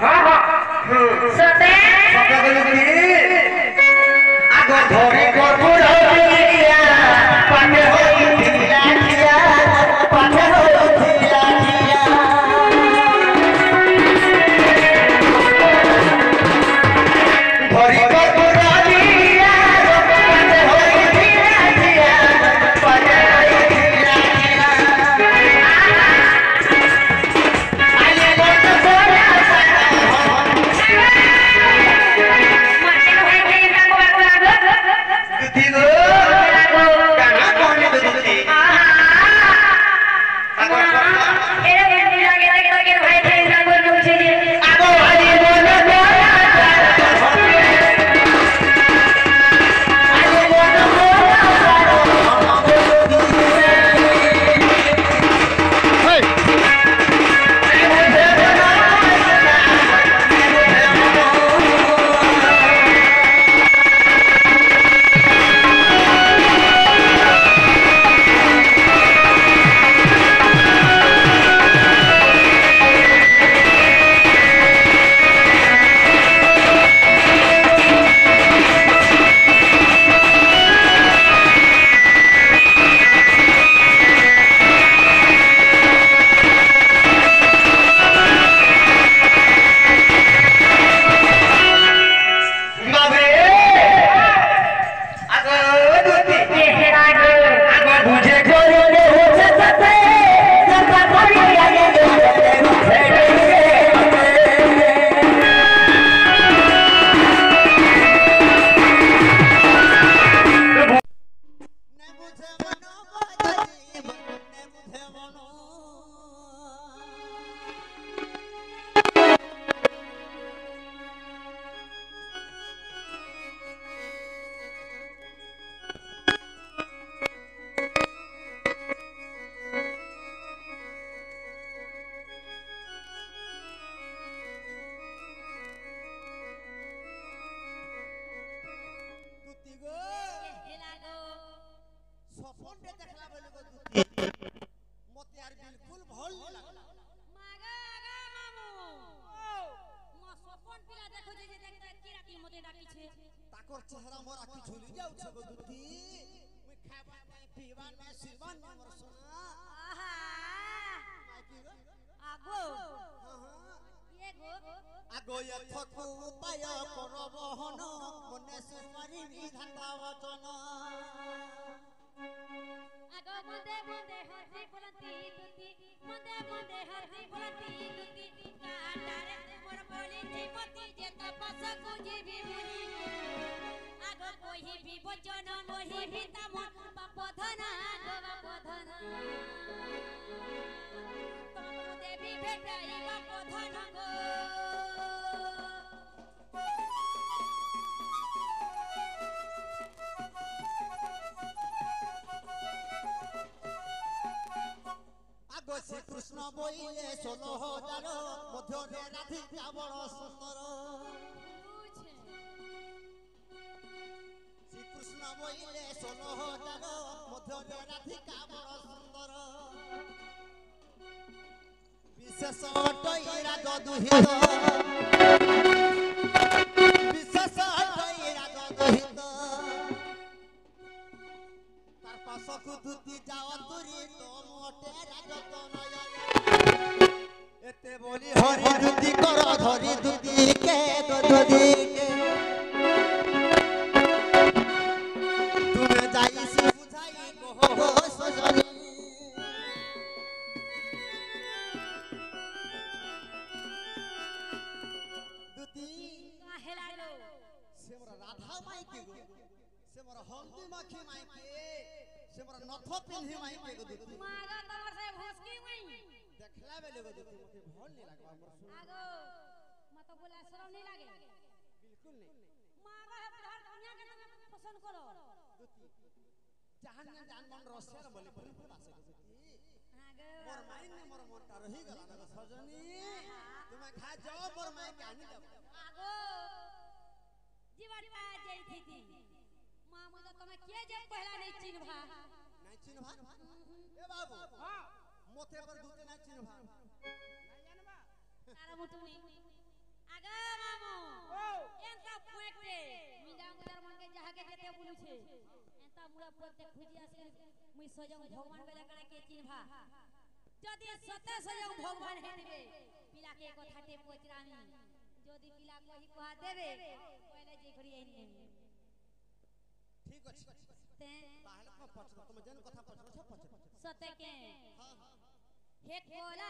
हां हां सते सते बोली आगो धरे कर्पूर दिया पाटे होई दिया दिया पाटे होई दिया दिया धरे कर्पूर दिया पाटे होई दिया दिया पाटे होई दिया दिया आले लोट सोया चेहरा मोर आखी झुली जाउ छ दुती मैं खाबा में पीवा में सिलवान में मोर सोना आहा आगो ये गो आगो ये थकु पाय करबहन मने सुमारी विधाता वचन आगो मदे मदे हसी बोलती दुती मदे मदे हसी बोलती दुती काटारे मोर बोली जीवती जे तपस को जीवी मुनि आगो कोही भी वचन मोही भी तम बाप धना गो बाप धना तम देवी भेटाई बाप धना गो आगो श्री कृष्ण बोइले 16,000 मध्य राधिका बड़ सुंदर बोइले 16,000 मध्य राधिका बड़ सुंदर विशेष टैरा दुहित विशेष टैरा दुहित तार पासकु दुती जाओ तुरी तो मोटे राजतनय एते बोली हरि दुती कर धरी दुती के दुती के हल्दी माखी माइके से मोर नथ पिन्ही माइके गो दुती मागा तमर से भोसकी मई देखला बेले गो दुती मके भल नहीं लागबा हमर सुन आगो मत बोला शरम नहीं लागे बिल्कुल नहीं मागा है हर दुनिया के तुम पसंद करो दुती जहान में जान मन रसेर बोली बोली पासे दुती आगो मोर माइन में मोर मोटा रही गला ना सजनी तुम खा जाओ मोर माई के आनी दब आगो जीवन पा जई थी मामू तो तुम्हें के जे पहला नहीं चिन्हवा ए बाबू हां मोथे पर दूते नहीं चिन्हवा नहीं जानबा सारा मुठुनी आगे मामू एंता पुएटे मीना मुदर मन के जहागे जेते बुलुछे एंता मुरा पोते खुजी आसे मुई सजम भगवान बेला कणे के चिन्हा যদি সতে সজং ভগবান হেদিবে পিলাকে কথাতে পচরামি যদি পিলা কহি কহা দেবে কইলে যে করি আইন নেমি ঠিক আছে তে তাহলে কো পছন্দ তুমি যেন কথা পছন্দ সব পছন্দ সতে কে হ্যাঁ হে কোলা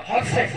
Hot sex.